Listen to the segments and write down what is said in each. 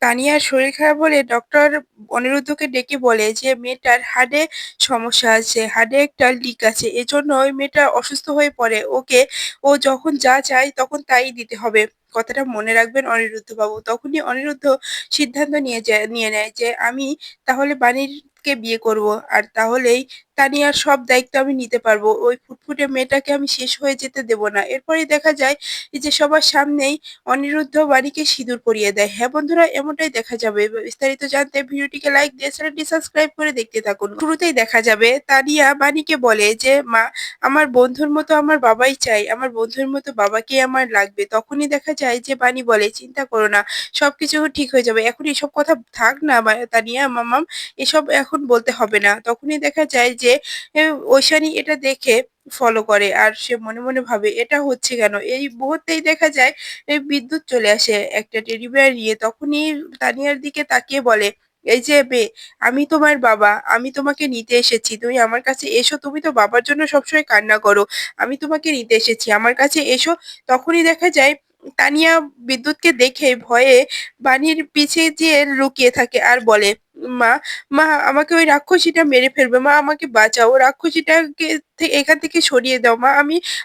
তানিয়ার শরীর খারাপ বলে ডক্টর অনিরুদ্ধকে ডেকে বলে যে মেয়েটার হার্টে সমস্যা আছে, হার্টে একটা লিক আছে, এজন্য ওই মেয়েটা অসুস্থ হয়ে পড়ে। ওকে ও যখন যা চায় তখন তাই দিতে হবে। কথাটা মনে রাখবেন অনিরুদ্ধ বাবু। তখনই অনিরুদ্ধ সিদ্ধান্ত নিয়ে নেয় যে আমি তাহলে বাণীকে বিয়ে করব, আর তাহলেই তানিয়ার সব দায়িত্ব আমি নিতে পারবো। ওই ফুটফুটে মেয়েটাকে আমি শেষ হয়ে যেতে দেব না। এরপরেই দেখা যায় যে সবার সামনেই অনিরুদ্ধ বাণীকে সিঁদুর পরিয়ে দেয়। হ্যাঁ বন্ধুরা, এমনটাই দেখা যাবে। বিস্তারিত জানতে ভিডিওটিকে লাইক দিয়ে চ্যানেলটি সাবস্ক্রাইব করে দেখতে থাকুন। শুরুতেই দেখা যাবে তানিয়া বাণীকে বলে যে মা, আমার বন্ধুর মতো আমার বাবাই চাই, আমার বন্ধুর মতো বাবাকে আমার লাগবে। তখনই দেখা যায় যে বাণী বলে চিন্তা করো না, সবকিছু ঠিক হয়ে যাবে। এখন এসব কথা থাক না তানিয়া মামাম, এসব এখন বলতে হবে না। তখনই দেখা যায় যে ঐশানী এটা দেখে ফলো করে, আর সে মনে মনে ভাবে এটা হচ্ছে কেন। এই মুহূর্তেই দেখা যায় এই বিদ্যুৎ চলে আসে একটা টেডি বিয়ার নিয়ে। তখনই তানিয়ার দিকে তাকিয়ে বলে, এই যে বে, আমি তোমার বাবা, আমি তোমাকে নিতে এসেছি, তুমি আমার কাছে এসো। তুমি তো বাবার জন্য সবসময় কান্না করো, আমি তোমাকে নিতে এসেছি, আমার কাছে এসো। তখনই দেখা যায় তানিয়া বিদ্যুৎকে দেখে ভয়ে বাণীর পিছে যে লুকিয়ে থাকে আর বলে, মা, মা আমাকে ওই রাক্ষসীটা মেরে ফেলবে, মা আমাকে বাঁচাও, রাক্ষসীটাকে এখান থেকে সরিয়ে দাও মা,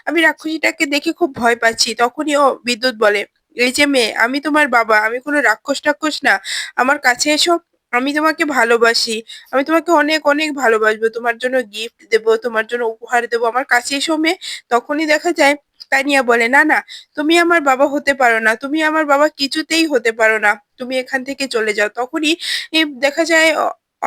আমি রাক্ষসীটাকে দেখে খুব ভয় পাচ্ছি। তখনই ও বিদ্যুৎ বলে, এই যে মেয়ে, আমি তোমার বাবা, আমি কোনো রাক্ষস টাক্ষস না, আমার কাছে এসো। আমি তোমাকে ভালোবাসি, আমি তোমাকে অনেক অনেক ভালোবাসবো, তোমার জন্য গিফট দেবো, তোমার জন্য উপহার দেবো, আমার কাছে এসো মেয়ে। তখনই দেখা যায় তানিয়া বলে, না না, তুমি আমার বাবা হতে পারো না, তুমি আমার বাবা কিছুতেই হতে পারো না, তুমি এখান থেকে চলে যাও। তখনই দেখা যায়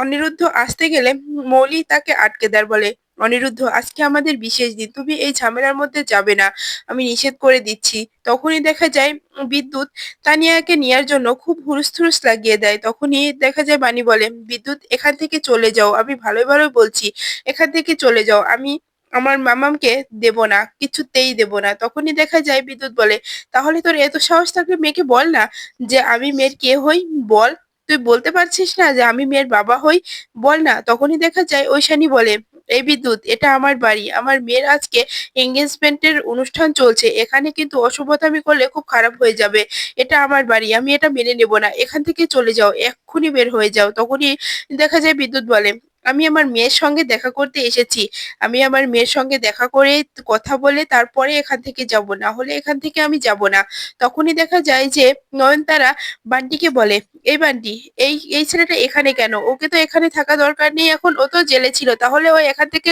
অনিরুদ্ধ আসতে গেলে মৌলি তাকে আটকে দেয়, বলে, অনিরুদ্ধ, আজকে আমাদের বিশেষ দিন, তুমি এই ঝামেলার মধ্যে যাবে না, আমি নিষেধ করে দিচ্ছি। তখনই দেখা যায় বিদ্যুৎ তানিয়াকে নেয়ার জন্য খুব হুড়স্থুড়ুস লাগিয়ে দেয়। তখনই দেখা যায় বাণী বলে, বিদ্যুৎ এখান থেকে চলে যাও, আমি ভালোই ভালোই বলছি, এখান থেকে চলে যাও, আমি আমার মামামকে দেব না, কিছুতেই দেব না। তখনই দেখা যায় বিদ্যুৎ বলে, তাহলে তোর এত সাহস থাকলে মেয়েকে বল না যে আমি মেয়ের কে হই, বল, তুই বলতে পারছিস না যে আমি মেয়ের বাবা হই, বল না। তখনই দেখা যায় ঐশানী বলে, এই বিদ্যুৎ, এটা আমার বাড়ি, আমার মেয়ের আজকে এঙ্গেজমেন্টের অনুষ্ঠান চলছে, এখানে কিন্তু অশুভতামি করলে খুব খারাপ হয়ে যাবে। এটা আমার বাড়ি, আমি এটা মেনে নেব না, এখান থেকে চলে যাও, এক্ষুনি বের হয়ে যাও। তখনই দেখা যায় বিদ্যুৎ বলে, আমি আমার মেয়ের সঙ্গে দেখা করতে এসেছি, আমি আমার মেয়ের সঙ্গে দেখা করে কথা বলে তারপরে এখান থেকে যাব, না হলে এখান থেকে আমি যাব না। তখনই দেখা যায় যে নয়নতারা বান্টিকে বলে, এই বান্টি, এই ছেলেটা এখানে কেন, ওকে তো এখানে থাকা দরকার নেই, এখন ও তো জেলে ছিল, তাহলে ও এখান থেকে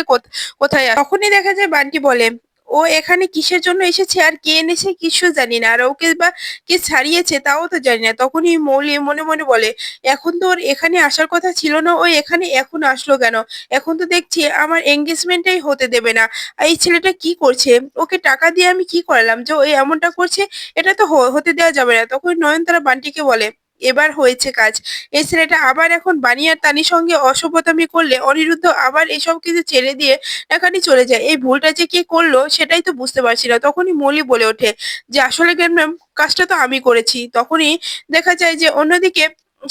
কোথায় তখনই দেখা যায় বান্টি বলে, ও এখানে কিসের জন্য এসেছে আর কে এনেছে কিছু জানি না, আর ওকে বা কে ছাড়িয়েছে তাও তো জানি না। তখনই মৌলি মনে মনে বলে, এখন তো ওর এখানে আসার কথা ছিল না, ও এখানে এখন আসলো কেন, এখন তো দেখছি আমার এঙ্গেজমেন্টটাই হতে দেবে না। আর এই ছেলেটা কি করছে, ওকে টাকা দিয়ে আমি কি করালাম যে ও এমনটা করছে, এটা তো হতে দেওয়া যাবে না। তখন নয়নতারা বান্টিকে বলে, এবার হয়েছে কাজ, এই ছেলেটা আবার এখন বানি আর তানির সঙ্গে অসভ্যতামি করলে অনিরুদ্ধ আবার এসব কিছু ছেড়ে দিয়ে এখানে চলে যায়। এই ভুলটা যে কে করলো সেটাই তো বুঝতে পারছি না। তখনই মলি বলে ওঠে যে আসলে ম্যাম, কাজটা তো আমি করেছি। তখনই দেখা যায় যে অন্যদিকে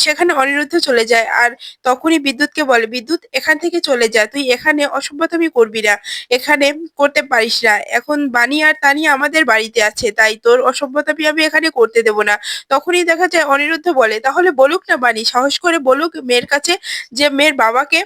সেখানে অনিরুদ্ধ চলে যায়, আর তখনই বিদ্যুৎকে বলে, বিদ্যুৎ এখান থেকে চলে যা, তুই এখানে অসভ্যতামি করবি না, এখানে করতে পারিস না, এখন বানি আর তানি আমাদের বাড়িতে আছে, তাই তোর অসভ্যতামি আমি এখানে করতে দেব না। তখনই দেখা যায় অনিরুদ্ধ বলে, তাহলে বলুক না বানি, সাহস করে বলুক মেয়ের কাছে, যে মেয়ের বাবাকে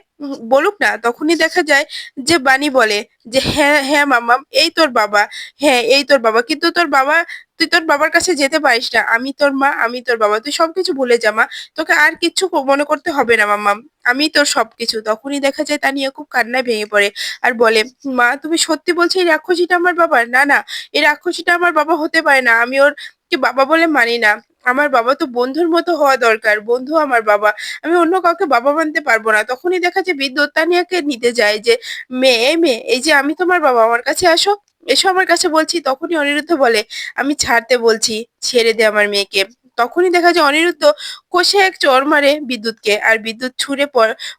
বলুক না। তখনই দেখা যায় যে বানি বলে যে হ্যাঁ হ্যাঁ মাম্মাম, এই তোর বাবা, হ্যাঁ এই তোর বাবা, কিন্তু তোর বাবা, তুই তোর বাবার কাছে যেতে পারিস না, আমি তোর মা, আমি তোর বাবা, তুই সবকিছু ভুলে যা মা, তোকে আর কিচ্ছু মনে করতে হবে না মাম্মাম, আমি তোর সবকিছু। তখনই দেখা যায় তানিয়া খুব কান্নায় ভেঙে পড়ে আর বলে, মা তুমি সত্যি বলছো এই রাক্ষসীটা আমার বাবা? না না, এই রাক্ষসীটা আমার বাবা হতে পারে না, আমি ওর কি বাবা বলে মানি না, আমার বাবা তো বন্ধুর মতো হওয়া দরকার, বন্ধু আমার বাবা, আমি অন্য কাউকে বাবা মানতে পারবো না। তখনই দেখা যায় বিদ্যুৎ তানিয়াকে নিতে যায় যে, মেয়ে এই মেয়ে, এই যে আমি তোমার বাবা, আমার কাছে আসো, এসো আমার কাছে বলছি। তখনই অনিরুদ্ধ বলে, আমি ছাড়তে বলছি, ছেড়ে দে আমার মেয়েকে। তখনই দেখা যায় অনিরুদ্ধ কষে এক চড় মারে বিদ্যুৎকে, আর বিদ্যুৎ ছুঁড়ে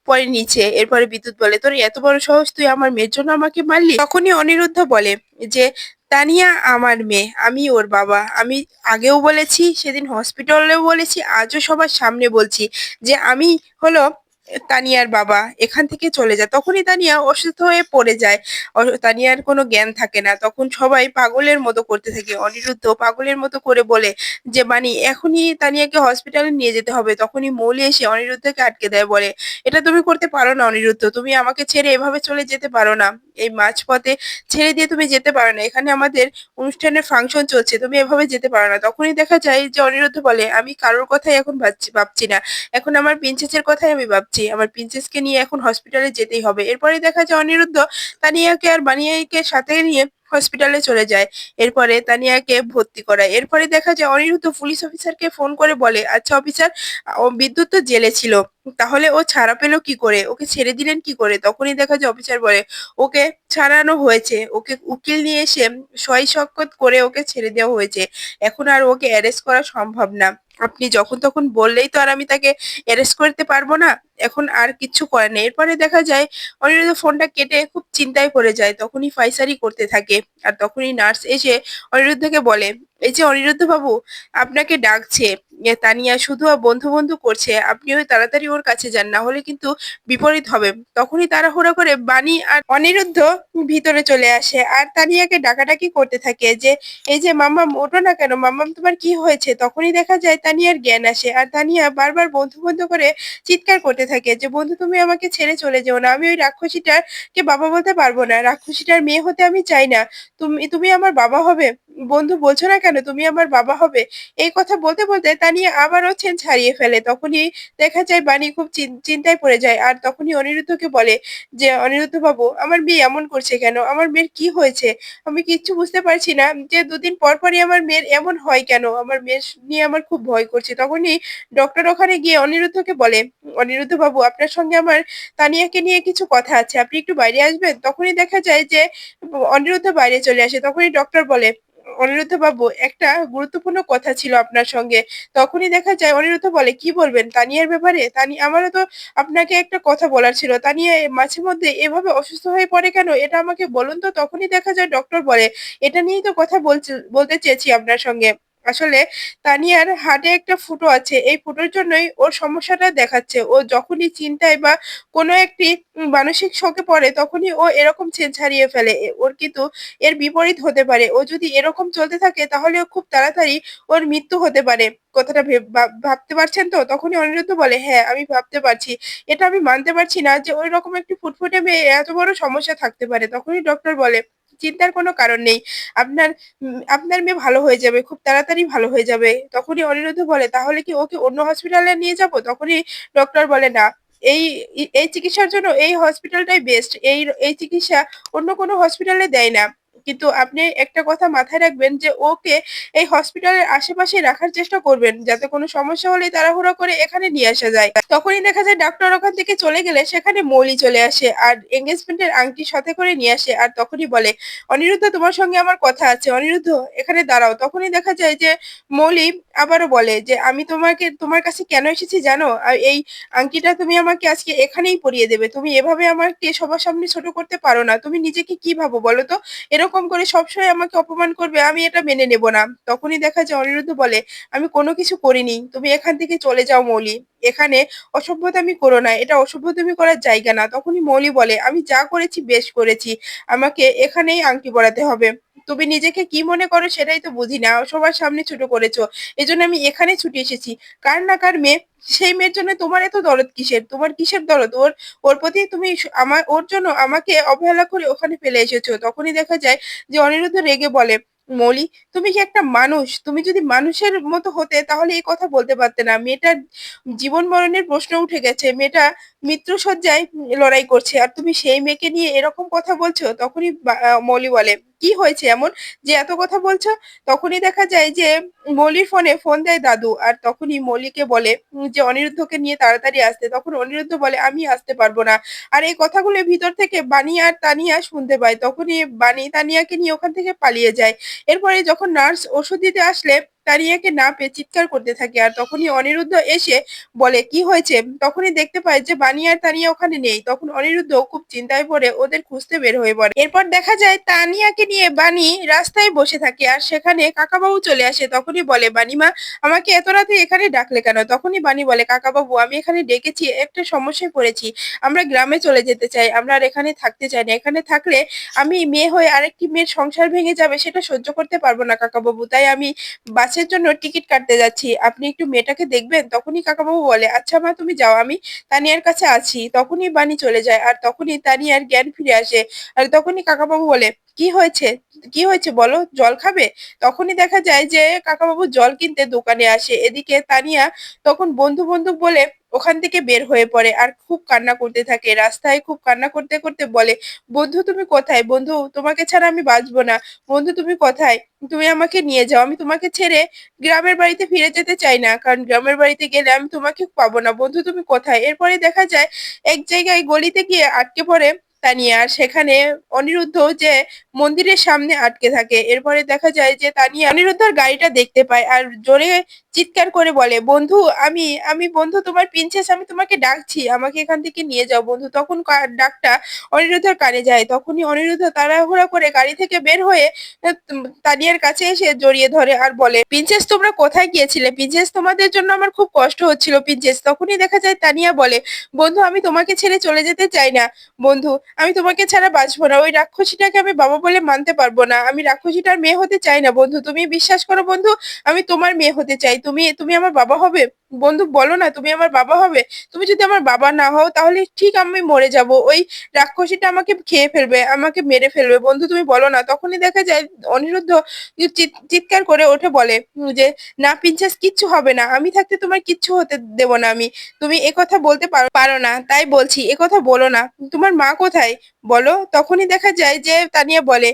পড়ে নিচে। এরপরে বিদ্যুৎ বলে, তোর এত বড় সাহস, তুই আমার মেয়ের জন্য আমাকে মারলি? তখনই অনিরুদ্ধ বলে যে, তানিয়া আমার মেয়ে, আমি ওর বাবা, আমি আগেও বলেছি, সেদিন হসপিটালেও বলেছি, আজও সবার সামনে বলছি যে আমি হলো তানিয়ার বাবা এখান থেকে চলে যায়। তখনই তানিয়া অসুস্থ হয়ে পড়ে যায়। তানিয়ার কোনো জ্ঞান থাকে না। তখন সবাই পাগলের মতো করতে থাকে। অনিরুদ্ধ পাগলের মতো করে বলে যে, "মানি এখনই তানিয়াকে হসপিটালে নিয়ে যেতে হবে।" তখনই মৌলি এসে অনিরুদ্ধকে আটকে দেয়। বলে, "এটা তুমি করতে পারো না অনিরুদ্ধ। তুমি আমাকে ছেড়ে এভাবে চলে যেতে পারো না। এই মাঝপথে ছেড়ে দিয়ে তুমি যেতে পারো না। এখানে আমাদের অনুষ্ঠানের ফাংশন চলছে। তুমি এভাবে যেতে পারো না।" তখনই দেখা যায় যে অনিরুদ্ধ বলে, "আমি কারোর কথাই এখন ভাবছি না। এখন আমার প্রিন্সেসের কথাই আমি ভাবছি। আমার প্রিন্সেসকে নিয়ে এখন হসপিটালে যেতেই হবে।" এরপরে দেখা যায় অনিরুদ্ধ তানিয়াকে আর বানিয়াকে সাথে নিয়ে হসপিটালে চলে যায়। এরপরে তানিয়াকে ভর্তি করায়। এরপরে দেখা যায় অনিরুদ্ধ পুলিশ অফিসারকে ফোন করে বলে, "আচ্ছা অফিসার, বিদ্যুৎ তো জেলে ছিল। তাহলে ও ছাড়া পেল কি করে? ওকে ছেড়ে দিলেন কি করে?" তখনই দেখা যায় অফিসার বলে, "ওকে ছাড়ানো হয়েছে। ওকে উকিল নিয়ে এসে সই সাক্ষাৎ করে ওকে ছেড়ে দেওয়া হয়েছে। এখন আর ওকে অ্যারেস্ট করা সম্ভব না। আপনি যখন তখন বললেই তো আর আমি তাকে অ্যারেস্ট করতে পারবো না। এখন আর কিচ্ছু করার নেই।" এরপরে দেখা যায় অনিরুদ্ধ ফোনটা কেটে খুব চিন্তায় পড়ে যায়। তখনই ফাইসারি করতে থাকে। আর তখনই নার্স এসে অনিরুদ্ধকে বলে, "এই যে অনিরুদ্ধ বাবু, আপনাকে ডাকছে। তানিয়া শুধু বন্ধু বন্ধু করছে। আপনি ওই তাড়াতাড়ি ওর কাছে যান, না হলে কিন্তু বিপরীত হবে।" তখনই তাড়াহুড়ো করে বানি আর অনিরুদ্ধ ভিতরে চলে আসে আর তানিয়াকে ডাকাডাকি করতে থাকে যে, "এই যে মাম্মাম, ওঠো না কেন? মাম্মাম, তোমার কি হয়েছে?" তখনই দেখা যায় তানিয়ার জ্ঞান আসে আর তানিয়া বারবার বন্ধু বন্ধু করে চিৎকার করতে থাকে যে, "বন্ধু, তুমি আমাকে ছেড়ে চলে যেও না। আমি ওই রাক্ষসীটাকে বাবা বলতে পারবো না। রাক্ষসীটার মেয়ে হতে আমি চাই না। তুমি তুমি আমার বাবা হবে। বন্ধু, বলছো না কেন তুমি আমার বাবা হবে?" এই কথা বলতে বলতে তানিয়া আবারও ছাড়িয়ে ফেলে। তখনই দেখা যায় বানি খুব চিন্তায় পড়ে যায় আর তখনই অনিরুদ্ধকে বলে যে, "অনিরুদ্ধ বাবু, আমার মেয়ে এমন করছে কেন? আমার মেয়ের কি হয়েছে? আমি কিচ্ছু বুঝতে পারছি না যে দুদিন পর পরই আমার মেয়ের এমন হয় কেন? আমার মেয়ের নিয়ে আমার খুব ভয় করছে।" তখনই ডক্টর ওখানে গিয়ে অনিরুদ্ধকে বলে, "অনিরুদ্ধ বাবু, আপনার সঙ্গে আমার তানিয়াকে নিয়ে কিছু কথা আছে। আপনি একটু বাইরে আসবেন?" তখনই দেখা যায় যে অনিরুদ্ধ বাইরে চলে আসে। তখনই ডক্টর বলে, "অনিরুদ্ধ বাবু, একটা গুরুত্বপূর্ণ কথা ছিল আপনার সঙ্গে।" তখনই দেখা যায় অনিরুদ্ধ বলে, "কি বলবেন? তানিয়ার ব্যাপারে? আমারও তো আপনাকে একটা কথা বলার ছিল। তানিয়া মাঝে মধ্যে এভাবে অসুস্থ হয়ে পড়ে কেন? এটা আমাকে বলুন তো।" তখনই দেখা যায় ডক্টর বলে, "এটা নিয়েই তো কথা বলতে চেয়েছি আপনার সঙ্গে। আসলে তানিয়ার হার্টে একটা ফুটো আছে। এই ফুটোর জন্যই ওর সমস্যাটা দেখাচ্ছে। ও যখনই চিন্তায় বা কোনো একটি মানসিক শোকে পড়ে তখনই ও এরকম হারিয়ে ফেলে। ওর কিন্তু এর বিপরীত হতে পারে। ও যদি এরকম চলতে থাকে তাহলে ও খুব তাড়াতাড়ি ওর মৃত্যু হতে পারে। কথাটা ভাবতে পারছেন তো?" তখনই অনিরুদ্ধ বলে, "হ্যাঁ, আমি ভাবতে পারছি। এটা আমি মানতে পারছি না যে ঐরকম একটি ফুটফুটে মেয়ের এত বড় সমস্যা থাকতে পারে।" তখনই ডক্টর বলে, "চিন্তার কোনো কারণ নেই। আপনার আপনার মেয়ে ভালো হয়ে যাবে। খুব তাড়াতাড়ি ভালো হয়ে যাবে।" তখনই অনিরুদ্ধ বলে, "তাহলে কি ওকে অন্য হসপিটালে নিয়ে যাবো?" তখনই ডক্টর বলে, "না। এই এই চিকিৎসার জন্য এই হসপিটালটাই বেস্ট। এই চিকিৎসা অন্য কোনো হসপিটালে দেয় না। কিন্তু আপনি একটা কথা মাথায় রাখবেন যে ওকে এই হসপিটালের আশেপাশে রাখার চেষ্টা করবেন। যাতে কোনো সমস্যা হলে তাড়াহুড়ো করে এখানে নিয়ে আসা যায়।" তখনই দেখা যায় ডাক্তার ওখান থেকে চলে গেলে সেখানে মৌলি চলে আসে আর এনগেজমেন্ট এর আংটি সাথে করে নিয়ে আসে আর তখনই বলে, "অনিরুদ্ধ, তোমার সঙ্গে আমার কথা আছে। অনিরুদ্ধ, এখানে দাঁড়াও।" তখনই দেখা যায় যে মৌলি আবারও বলে যে, "আমি তোমার কাছে কেন এসেছি জানো? এই আংটিটা তুমি আমাকে আজকে এখানেই পরিয়ে দেবে। তুমি এভাবে আমাকে সবার সামনে ছোট করতে পারো না। তুমি নিজেকে কি ভাবো বলো তো? এরকম করে সবসময় আমাকে অপমান করবে, আমি এটা মেনে নেব না।" তখনই দেখা যায় অনিরুদ্ধ বলে, "আমি কোনো কিছু করিনি। তুমি এখান থেকে চলে যাও মৌলি। এখানে অসভ্যতামি করো না। এটা অসভ্যতামি করার জায়গা না।" তখনই মৌলি বলে, "আমি যা করেছি বেশ করেছি। আমাকে এখানেই আংটি পরাতে হবে। তুমি নিজেকে কি মনে করো সেটাই তো বুঝি না। সবার সামনে ছোট করেছো। এজন্য আমি এখানে ছুটে এসেছি। কার না কার মেয়ে, সেই মেয়ের জন্য তোমার এত দরদ কিসের? তোমার কিসের দরদ? ওর প্রতি তুমি ওর জন্য আমাকে অবহেলা করে ওখানে ফেলে এসেছো।" তখনই দেখা যায় যে অনিরুদ্ধ রেগে বলে, "মৌলি, তুমি কি একটা মানুষ? তুমি যদি মানুষের মতো হতে তাহলে এই কথা বলতে পারতে না। মেয়েটার জীবন মরণের প্রশ্ন উঠে গেছে। মেয়েটা মৃত্যুশয্যায় লড়াই করছে। আর তুমি সেই মেয়েকে নিয়ে এরকম কথা বলছো?" তখনই মৌলি বলে, "কি হয়েছে এমন যে এত কথা বলছো?" তখনই দেখা যায় যে মৌলির ফোন দেয় দাদু। আর তখনই মৌলিকে বলে যে অনিরুদ্ধকে নিয়ে তাড়াতাড়ি আসতে। তখন অনিরুদ্ধ বলে, "আমি আসতে পারবো না।" আর এই কথাগুলো ভিতর থেকে বানি আর তানিয়া শুনতে পায়। তখনই বানি তানিয়াকে নিয়ে ওখান থেকে পালিয়ে যায়। এরপরে যখন নার্স ওষুধ দিতে আসলে তানিয়াকে না পেয়ে চিৎকার করতে থাকে। আর তখনই অনিরুদ্ধ এসে বলে, "কি হয়েছে?" তখনই দেখতে পায় যে বানি আর তানিয়া ওখানে নেই। তখন অনিরুদ্ধ খুব চিন্তায় পড়ে ওদের খুঁজতে বের হয়ে পড়ে। এরপর দেখা যায় তানিয়াকে নিয়ে বানি রাস্তায় বসে থাকে আর সেখানে কাকাবাবু চলে আসে। তখনই বলে, "বানিমা, আমাকে এত রাতে এখানে ডাকলে কেন?" তখনই বানি বলে, "কাকাবাবু, আমি এখানে ডেকেছি, একটা সমস্যায় পড়েছি। আমরা গ্রামে চলে যেতে চাই। আমরা আর এখানে থাকতে চাই না। এখানে থাকলে আমি মেয়ে হয়ে আরেকটি মেয়ের সংসার ভেঙে যাবে, সেটা সহ্য করতে পারবো না কাকাবাবু। তাই আমি বাসের জন্য টিকিট কাটতে যাচ্ছি। আপনি একটু মেয়েটাকে দেখবেন?" তখনই কাকাবাবু বলে, "আচ্ছা মা, তুমি যাও, আমি তানিয়ার কাছে আছি।" তখনই বানি চলে যায় আর তখনই তানিয়ার জ্ঞান ফিরে আসে। আর তখনই কাকাবাবু বলে, "কি হয়েছে? কি হয়েছে বলো? জল খাবে?" তখনই দেখা যায় যে কাকাবাবু জল কিনতে দোকানে আসে। এদিকে তানিয়া তখন বন্ধু বন্দুক বলে ওখান থেকে বের হয়ে পড়ে আর খুব কান্না করতে থাকে। রাস্তায় খুব কান্না করতে করতে বলে, "বন্ধু, তুমি কোথায়? বন্ধু, তোমাকে ছাড়া আমি বাঁচবো না। বন্ধু, তুমি কোথায়? তুমি আমাকে নিয়ে যাও। আমি তোমাকে ছেড়ে গ্রামের বাড়িতে ফিরে যেতে চাই না। কারণ গ্রামের বাড়িতে গেলে আমি তোমাকে পাবো না। বন্ধু, তুমি কোথায়?" এরপরে দেখা যায় এক জায়গায় গলিতে গিয়ে আটকে পড়ে তানিয়া। আর সেখানে অনিরুদ্ধ যে মন্দিরের সামনে আটকে থাকে। এরপরে দেখা যায় যে তানিয়া অনিরুদ্ধর গাড়িটা দেখতে পায় আর জোরে চিৎকার করে বলে, "বন্ধু, আমি আমি বন্ধু, তোমার প্রিন্সেস, আমি তোমাকে ডাকছি। আমাকে এখান থেকে নিয়ে যাও বন্ধু।" তখন ডাকটা অনিরুদ্ধর কানে যায়। তখনই অনিরুদ্ধ তাড়াহুড়া করে গাড়ি থেকে বের হয়ে তানিয়ার কাছে এসে জড়িয়ে ধরে আর বলে, "প্রিন্সেস, তোমরা কোথায় গিয়েছিলে? প্রিন্সেস, তোমাদের জন্য আমার খুব কষ্ট হচ্ছিল প্রিন্সেস।" তখনই দেখা যায় তানিয়া বলে, "বন্ধু, আমি তোমাকে ছেড়ে চলে যেতে চাই না বন্ধু। আমি তোমাকে ছাড়া বাঁচবো না। ওই রাক্ষসীটাকে আমি বাবা বলে মানতে পারবো না। আমি রাক্ষসীটার মেয়ে হতে চাই না বন্ধু। তুমি বিশ্বাস করো বন্ধু, আমি তোমার মেয়ে হতে চাই। তুমি তুমি আমার বাবা হবে? বন্ধু, বলো না, তুমি আমার বাবা হবে? তুমি যদি আমার বাবা না হও তাহলে ঠিক আমি মরে যাব। ওই রাক্ষসীটা আমাকে খেয়ে ফেলবে, আমাকে মেরে ফেলবে। বন্ধু, তুমি বলো না।" তখনই দেখা যায় অনিরুদ্ধ চিৎকার করে ওঠে বলে যে, "না প্রিন্সেস, কিচ্ছু হবে না। আমি থাকতে তোমার কিচ্ছু হতে দেব না আমি। তুমি একথা বলতে পারো না। তাই বলছি, একথা বলো না। তোমার মা কোথায় বলো?" তখনই দেখা যায় যে তানিয়া বলে,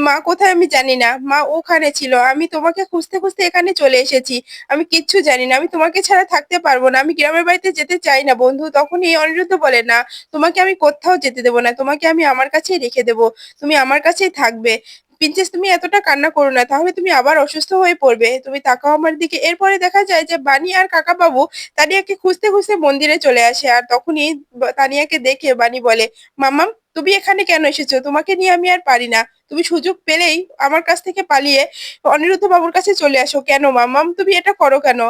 "মা কোথায় আমি জানি না। মা ওখানে ছিল। আমি তোমাকে খুঁজতে খুঁজতে এখানে চলে এসেছি। আমি কিচ্ছু জানি না। আমি তোমাকে ছাড়া থাকতে পারবো না। আমি গ্রামের বাড়িতে যেতে চাই না বন্ধু।" তখনই অনিরুদ্ধ বলে, "না, তোমাকে আমি কোথাও যেতে দেবো না। তোমাকে আমি আমার কাছেই রেখে দেবো। তুমি আমার কাছেই থাকবে। প্রিন্সেস, তুমি এতটা কান্না করো না, তাহলে তুমি আবার অসুস্থ হয়ে পড়বে। তুমি তাকাও আমার দিকে।" এরপরে দেখা যায় যে বানি আর কাকাবাবু তানিয়াকে খুঁজতে খুঁজতে মন্দিরে চলে আসে। আর তখনই তানিয়াকে দেখে বানি বলে, "মাম্মাম, তুমি এখানে কেন এসেছো? তোমাকে নিয়ে আমি আর পারি না। তুমি সুযোগ পেলেই আমার কাছ থেকে পালিয়ে অনিরুদ্ধ বাবুর কাছে চলে আসো। কেন মাম্মাম, তুমি এটা করো কেন?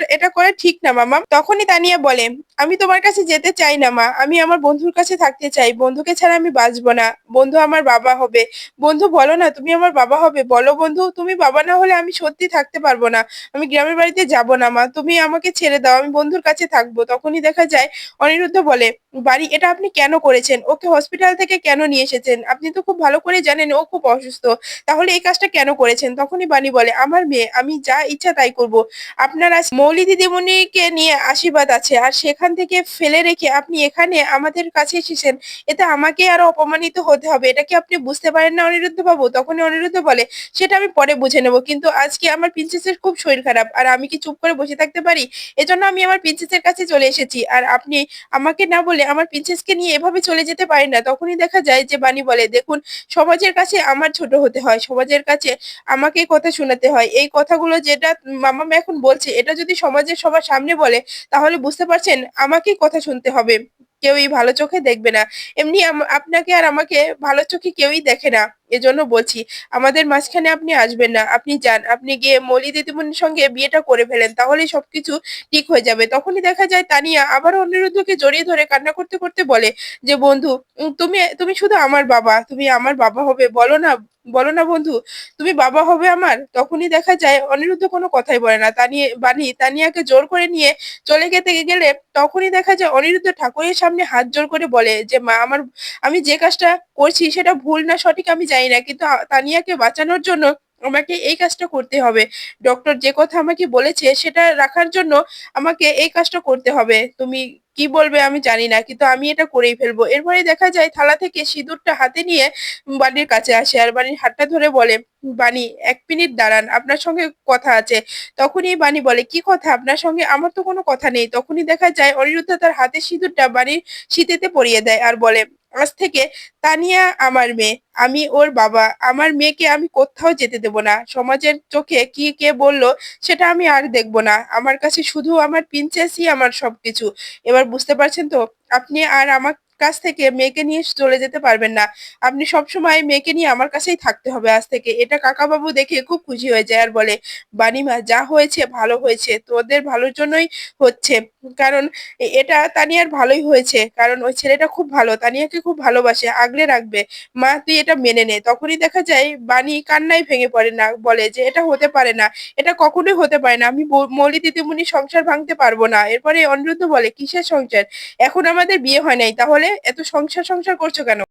এটা করা ঠিক না মাম্মাম।" তখনই তানিয়া বলে, "আমি তোমার কাছে যেতে চাই না মা। আমি আমার বন্ধুর কাছে থাকতে চাই। বন্ধুকে ছাড়া আমি বাঁচবো না। বন্ধু আমার বাবা হবে। বন্ধু, বলো না, তুমি আমার বাবা হবে। বলো বন্ধু, তুমি বাবা না হলে আমি সত্যি থাকতে পারবো না। আমি গ্রামের বাড়িতে যাব না মা। তুমি আমাকে ছেড়ে দাও। আমি বন্ধুর কাছে থাকবো।" তখনই দেখা যায় অনিরুদ্ধ বলে, "বাড়ি, এটা আপনি কেন করেছেন? ওকে হসপিটাল থেকে কেন নিয়ে এসেছেন? আপনি তো খুব ভালো করে জানেন ও খুব অসুস্থ। তাহলে এই কাজটা কেন করেছেন?" তখনই বানি বলে, "আমার মেয়ে, আমি যা ইচ্ছা তাই করব। আপনার আজ মৌলি দিদিমণিকে নিয়ে আশীর্বাদ আছে। আর সেখান থেকে ফেলে রেখে আপনি এখানে আমাদের কাছে এসেছেন। এতে আমাকে আরো অপমানিত হতে হবে। এটা কি আপনি বুঝতে পারেন না অনিরুদ্ধ বাবু?" তখনই অনিরুদ্ধ বলে, "সেটা আমি পরে বুঝে নেব। কিন্তু আজকে আমার প্রিন্সেসের খুব শরীর খারাপ। আর আমি কি চুপ করে বসে থাকতে পারি? এজন্য আমি আমার প্রিন্সেসের কাছে চলে এসেছি। আর আপনি আমাকে না বলে আমার প্রিন্সেসকে নিয়ে এভাবে চলে যেতে পারেন না।" তখনই দেখা যায় যে বানি বলে, "দেখুন, সমাজের কাছে আমার ছোট হতে হয়। সমাজের কাছে আমাকে কথা শোনাতে হয়। এই কথাগুলো যেটা মাম্মাম এখন বলছে, এটা যদি সমাজের সবার সামনে বলে, তাহলে বুঝতে পারছেন আমাকেই কথা শুনতে হবে। কেউই ভালো চোখে দেখবে না। এমনি আপনাকে আর আমাকে ভালো চোখে কেউই দেখে না। এজন্য বলছি, আমাদের মাঝখানে আপনি আসবেন না। আপনি যান। আপনি গিয়ে মলি দিদিমণির সঙ্গে বিয়েটা করে ফেলেন। তাহলেই সবকিছু ঠিক হয়ে যাবে।" তখনই দেখা যায় তানিয়া আবারও অনিরুদ্ধকে জড়িয়ে ধরে কান্না করতে করতে বলে যে, "বন্ধু, তুমি তুমি শুধু আমার বাবা। তুমি আমার বাবা হবে। বলো না, বলো না বন্ধু, তুমি বাবা হবে আমার?" তখনই দেখা যায় অনিরুদ্ধ কোনো কথাই বলে না। বানি তানিয়াকে জোর করে নিয়ে চলে যেতে গেলে তখনই দেখা যায় অনিরুদ্ধ ঠাকুরের সামনে হাত জোড় করে বলে যে, "মা, আমি যে কাজটা করছি সেটা ভুল না সঠিক আমি জানি না। কিন্তু তানিয়াকে বাঁচানোর জন্য আমাকে এই কাজটা করতে হবে। ডক্টর যে কথা আমাকে বলেছে সেটা রাখার জন্য আমাকে এই কাজটা করতে হবে। তুমি কি বলবে আমি জানি না। কিন্তু আমি এটা করেই ফেলবো।" এরপরে দেখা যায় থালা থেকে সিঁদুরটা হাতে নিয়ে বানির কাছে আসে আর বানির হাতটা ধরে বলে, "বানি, ১ মিনিট দাঁড়ান। আপনার সঙ্গে কথা আছে।" তখনই বানি বলে, "কি কথা আপনার সঙ্গে? আমার তো কোনো কথা নেই।" তখনই দেখা যায় অনিরুদ্ধ তার হাতের সিঁদুরটা বানির সিঁথিতে পরিয়ে দেয় আর বলে, আজ থেকে তানিয়া আমার মেয়ে। আমি ওর বাবা। আমার মেয়েকে আমি কোত্থাও যেতে দেব না। সমাজের চোখে কি কে বলল সেটা আমি আর দেখব না। আমার কাছে শুধু আমার প্রিন্সেসই আমার সবকিছু। এবার বুঝতে পারছেন তো? আপনি আর আমার কাছ থেকে মেয়েকে নিয়ে চলে যেতে পারবেন না। আপনি সবসময় মেয়েকে নিয়ে আমার কাছেই থাকতে হবে আজ থেকে। এটা কাকাবাবু দেখে খুব খুশি হয়ে যায় আর বলে, "বানিমা যা হয়েছে ভালো হয়েছে। তোদের ভালোর জন্যই হচ্ছে। কারণ এটা তানিয়ার ভালোই হয়েছে। কারণ ওই ছেলেটা খুব ভালো। তানিয়াকে খুব ভালোবাসে, আগলে রাখবে। মা তুই এটা মেনে নে।" তখনই দেখা যায় বানি কান্নায় ভেঙে পড়ে না। বলে যে, "এটা হতে পারে না। এটা কখনোই হতে পারে না। আমি মৌলি দিদিমণির সংসার ভাঙতে পারব না।" এরপরে অনিরুদ্ধ বলে, "কিসের সংসার? এখন আমাদের বিয়ে হয় নাই। তাহলে এত সংসার করছো কেন?"